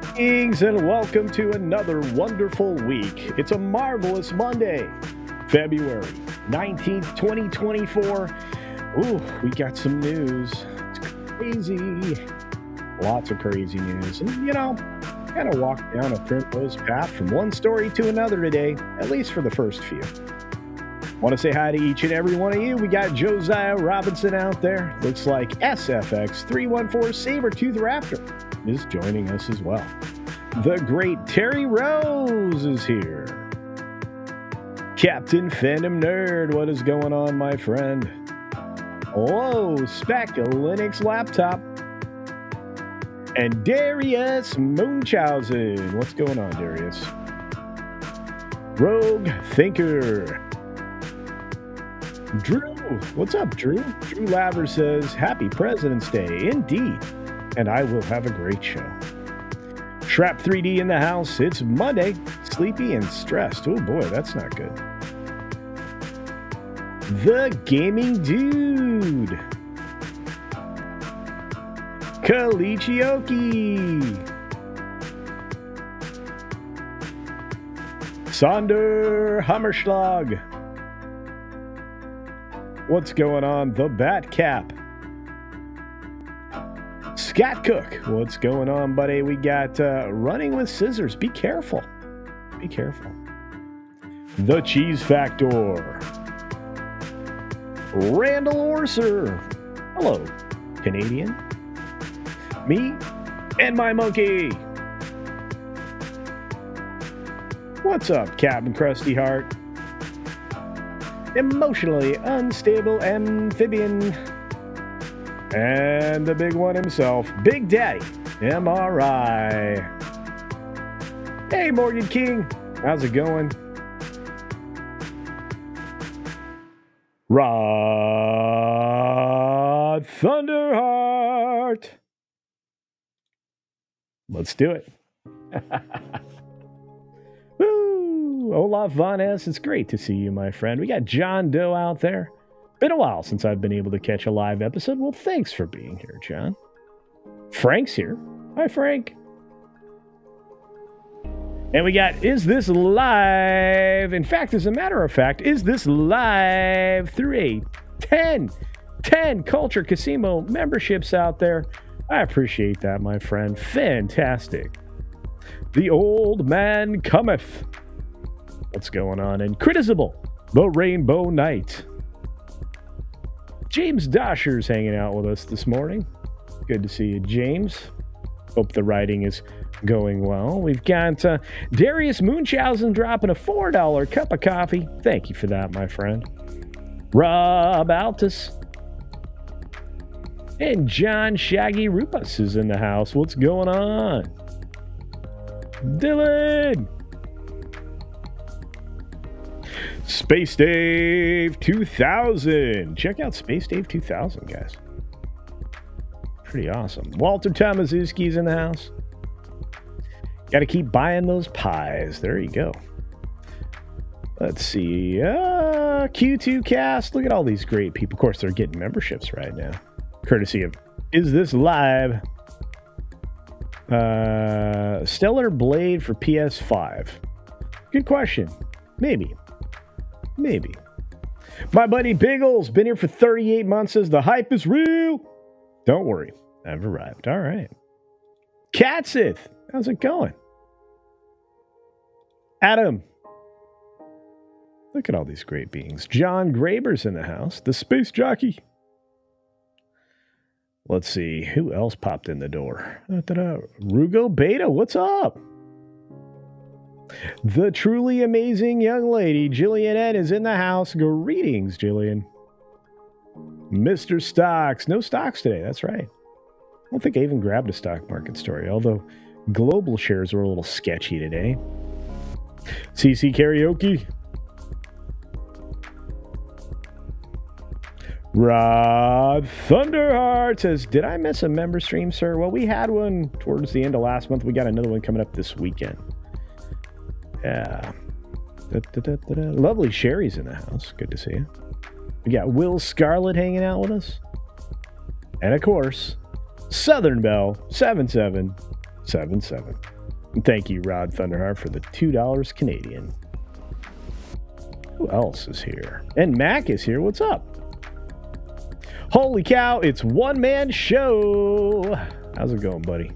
Greetings and welcome to another wonderful week. It's a marvelous Monday, February 19th, 2024. Ooh, we got some news. It's crazy. Lots of crazy news. And, kind of walked down a primrose path from one story to another today, at least for the first few. Want to say hi to each and every one of you. We got Josiah Robinson out there. Looks like SFX314 Sabertooth Raptor is joining us as well. The great Terry Rose is here. Captain Fandom Nerd, what is going on, my friend? Hello, Spec Linux Laptop. And Darius Munchausen. What's going on, Darius? Rogue Thinker. Drew. What's up, Drew? Drew Laver says, Happy President's Day. Indeed. And I will have a great show. Shrap 3D in the house. It's Monday. Sleepy and stressed. Oh boy, that's not good. The Gaming Dude. Kalichioki. Sonder Hammerschlag. What's going on? The Bat Cap. Scat Cook. What's going on, buddy? We got Running with Scissors. Be careful. Be careful. The Cheese Factor. Randall Orser. Hello, Canadian. Me and my monkey. What's up, Captain Krusty Heart? Emotionally unstable amphibian. And the big one himself, Big Daddy MRI. Hey, Morgan King. How's it going? Rod Thunderheart. Let's do it. Woo! Olaf Von S, it's great to see you, my friend. We got John Doe out there. Been a while since I've been able to catch a live episode. Well, thanks for being here, John. Frank's here. Hi, Frank. And we got, is this live? In fact, as a matter of fact, is this live through a 10 Culture Casino memberships out there? I appreciate that, my friend. Fantastic. The Old Man Cometh. What's going on? And Critizable, the Rainbow Knight. James Dosher's hanging out with us this morning. Good to see you, James. Hope the writing is going well. We've got Darius Munchausen dropping a $4 cup of coffee. Thank you for that, my friend. Rob Altus. And John Shaggy Rupas is in the house. What's going on? Dylan. Space Dave 2000. Check out Space Dave 2000, guys. Pretty awesome. Walter Tomaszewski's in the house. Got to keep buying those pies. There you go. Let's see. Q2 Cast. Look at all these great people. Of course, they're getting memberships right now. Courtesy of Is This Live? Stellar Blade for PS5. Good question. Maybe. My buddy Biggles, been here for 38 months, says the hype is real. Don't worry. I've arrived. All right. Katsith, how's it going? Adam. Look at all these great beings. John Graber's in the house. The Space Jockey. Let's see. Who else popped in the door? Rugo Beta, what's up? The truly amazing young lady, Jillian N, is in the house. Greetings, Jillian. Mr. Stocks. No stocks today. That's right. I don't think I even grabbed a stock market story, although global shares were a little sketchy today. CC Karaoke. Rod Thunderheart says, did I miss a member stream, sir? Well, we had one towards the end of last month. We got another one coming up this weekend. Yeah. Lovely Sherry's in the house. Good to see you. We got Will Scarlett hanging out with us. And of course, Southern Bell 7777. And thank you, Rod Thunderheart, for the $2 Canadian. Who else is here? And Mac is here. What's up? Holy cow, it's one man show. How's it going, buddy?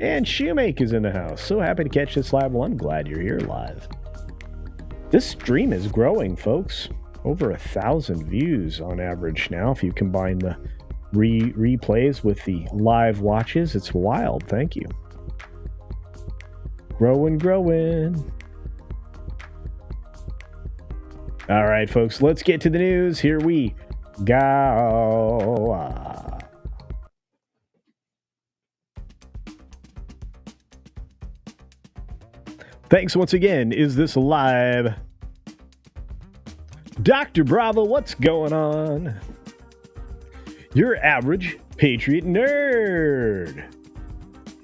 And Shoemake is in the house. So happy to catch this live. Well, I'm glad you're here live. This stream is growing, folks. Over 1,000 views on average now. If you combine the replays with the live watches, it's wild. Thank you. Growing. All right, folks, let's get to the news. Here we go. Thanks once again. Is this live? Dr. Bravo, what's going on? Your average Patriot nerd.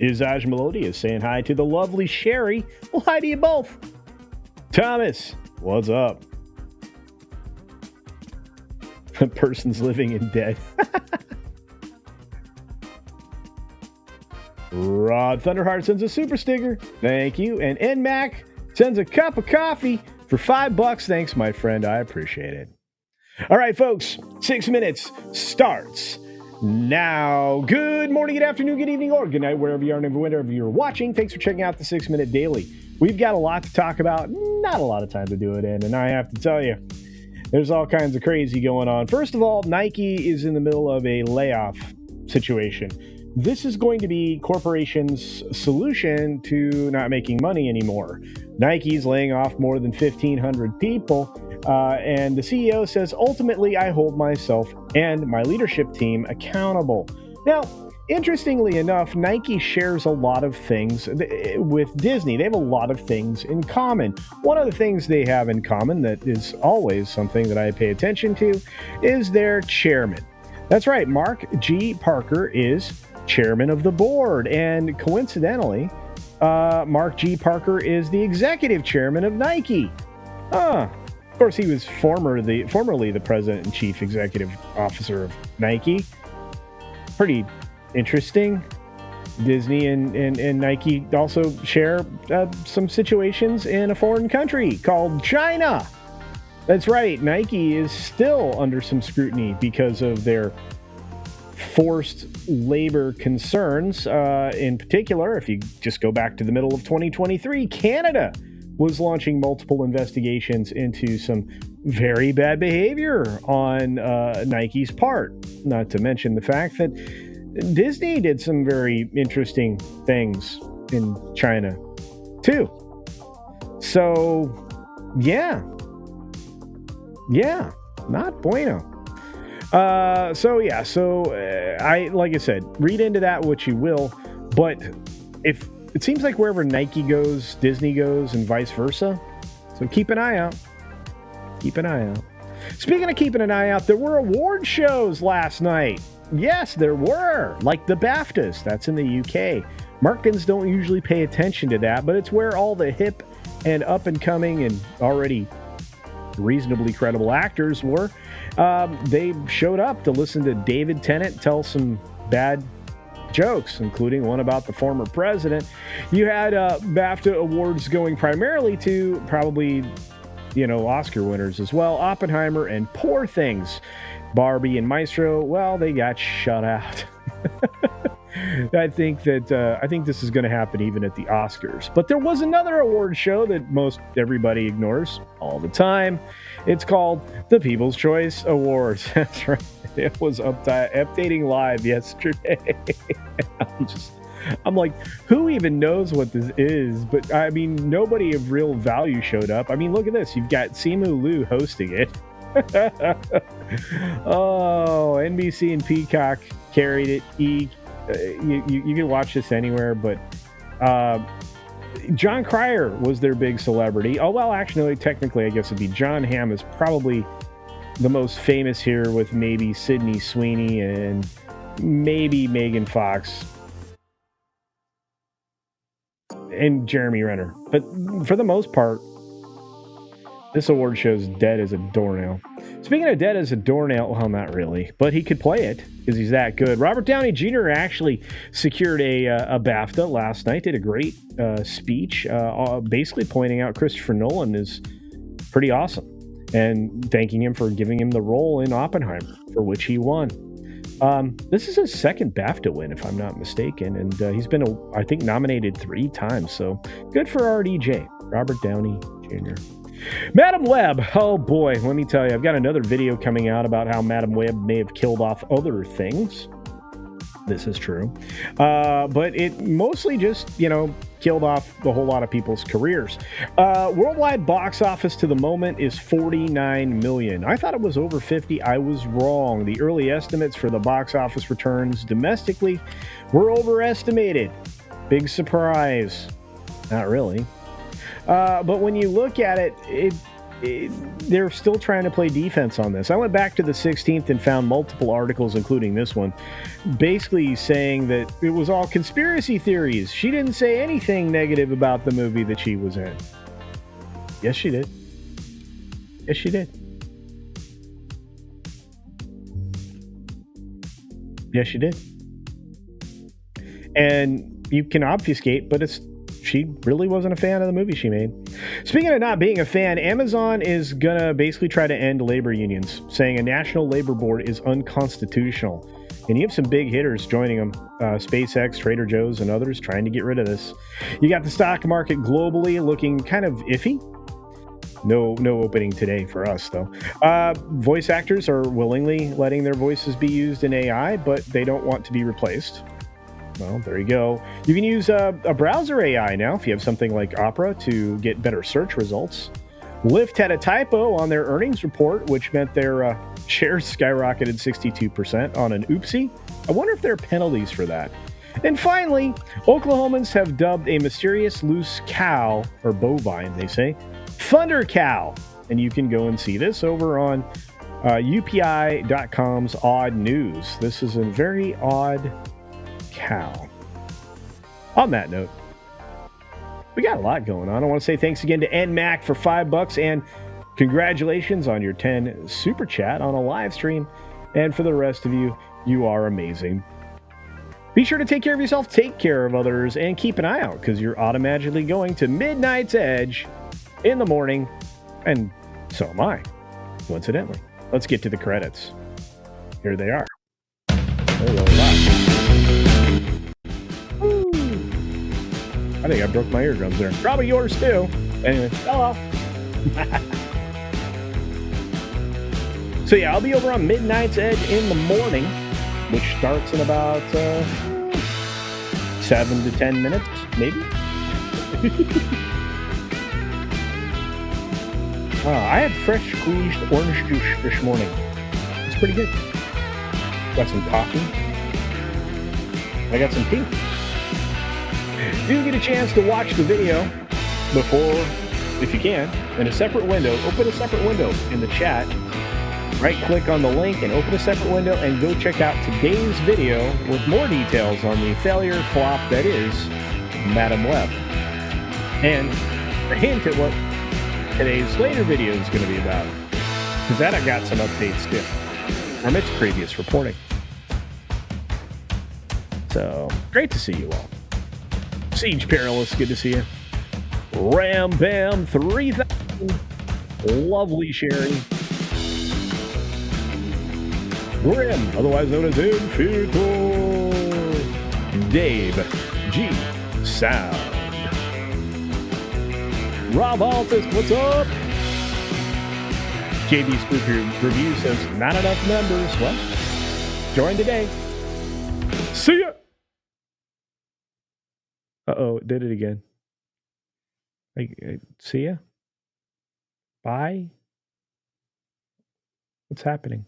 Izaj Melody is saying hi to the lovely Sherry. Well, hi to you both. Thomas, what's up? The person's living in debt. Rod Thunderheart sends a super sticker. Thank you. And NMac sends a cup of coffee for $5. Thanks, my friend. I appreciate it. All right, folks. 6 minutes starts now. Good morning, good afternoon, good evening, or good night, wherever you are and whenever you're watching. Thanks for checking out the 6 Minute Daily. We've got a lot to talk about. Not a lot of time to do it in. And I have to tell you, there's all kinds of crazy going on. First of all, Nike is in the middle of a layoff situation. This is going to be corporations' solution to not making money anymore. Nike's laying off more than 1,500 people, and the CEO says, ultimately, I hold myself and my leadership team accountable. Now, interestingly enough, Nike shares a lot of things with Disney. They have a lot of things in common. One of the things they have in common that is always something that I pay attention to is their chairman. That's right, Mark G. Parker is chairman of the board, and coincidentally, Mark G. Parker is the executive chairman of Nike. Of course, he was formerly the president and chief executive officer of Nike. Pretty interesting. Disney and Nike also share some situations in a foreign country called China. That's right. Nike is still under some scrutiny because of their forced labor concerns. In particular, if you just go back to the middle of 2023, Canada was launching multiple investigations into some very bad behavior on Nike's part. Not to mention the fact that Disney did some very interesting things in China too. So, yeah, not bueno. Like I said, read into that what you will, but if it seems like wherever Nike goes, Disney goes, and vice versa. So keep an eye out. Speaking of keeping an eye out, there were award shows last night. Yes, there were, like the BAFTAs. That's in the UK. Americans don't usually pay attention to that, but it's where all the hip and up and coming and already reasonably credible actors were. They showed up to listen to David Tennant tell some bad jokes, including one about the former president. You had BAFTA awards going primarily to probably, Oscar winners as well. Oppenheimer and Poor Things. Barbie and Maestro, well, they got shut out. I think this is going to happen even at the Oscars. But there was another award show that most everybody ignores all the time. It's called the People's Choice Awards. That's right. It was updating live yesterday. I'm like, who even knows what this is? But I mean, nobody of real value showed up. I mean, look at this. You've got Simu Liu hosting it. Oh, NBC and Peacock carried it. You can watch this anywhere, but John Cryer was their big celebrity. Oh, well, actually, technically, I guess it'd be John Hamm is probably the most famous here, with maybe Sydney Sweeney and maybe Megan Fox and Jeremy Renner. But for the most part, This award show's dead as a doornail. Speaking of dead as a doornail, well, not really, but he could play it because he's that good. Robert Downey Jr. actually secured a BAFTA last night, did a great speech, basically pointing out Christopher Nolan is pretty awesome and thanking him for giving him the role in Oppenheimer, for which he won. This is his second BAFTA win, if I'm not mistaken, and he's been, I think, nominated 3 times, so good for RDJ, Robert Downey Jr. Madam Web, oh boy, let me tell you, I've got another video coming out about how Madam Web may have killed off other things. This is true. But it mostly just, killed off a whole lot of people's careers. Worldwide box office to the moment is 49 million. I thought it was over 50. I was wrong. The early estimates for the box office returns domestically were overestimated. Big surprise. Not really. But when you look at it, they're still trying to play defense on this. I went back to the 16th and found multiple articles, including this one, basically saying that it was all conspiracy theories. She didn't say anything negative about the movie that she was in. Yes, she did. Yes, she did. Yes, she did. And you can obfuscate, but she really wasn't a fan of the movie she made. Speaking of not being a fan, Amazon is gonna basically try to end labor unions, saying a national labor board is unconstitutional. And you have some big hitters joining them, SpaceX, Trader Joe's, and others trying to get rid of this. You got the stock market globally looking kind of iffy. No opening today for us, though. Voice actors are willingly letting their voices be used in AI, but they don't want to be replaced. Well, there you go. You can use a browser AI now if you have something like Opera to get better search results. Lyft had a typo on their earnings report, which meant their shares skyrocketed 62% on an oopsie. I wonder if there are penalties for that. And finally, Oklahomans have dubbed a mysterious loose cow, or bovine, they say, Thunder Cow. And you can go and see this over on UPI.com's Odd News. This is a very odd cow. On that note, we got a lot going on. I want to say thanks again to NMAC for $5 and congratulations on your 10 super chat on a live stream. And for the rest of you, you are amazing. Be sure to take care of yourself, take care of others, and keep an eye out because you're automatically going to Midnight's Edge in the morning, and so am I, coincidentally. Let's get to the credits. Here they are. They're really loud. I think I broke my eardrums there. Probably yours too. Anyway, hello. So yeah, I'll be over on Midnight's Edge in the morning, which starts in about 7 to 10 minutes, maybe. I had fresh squeezed orange juice this morning. It's pretty good. Got some coffee. I got some tea. Do get a chance to watch the video before, if you can, in a separate window. Open a separate window in the chat. Right-click on the link and open a separate window and go check out today's video with more details on the failure flop that is Madam Web. And a hint at what today's later video is going to be about. Because that I got some updates too from its previous reporting. So, great to see you all. Siege Perilous, good to see you. Ram Bam 3000, lovely Sherry. Grim, otherwise known as Infinito. Dave G. Sound. Rob Altus, what's up? JB Spooker Review says, not enough members. Well, join today. See ya! Uh-oh, it did it again. See ya? Bye? What's happening?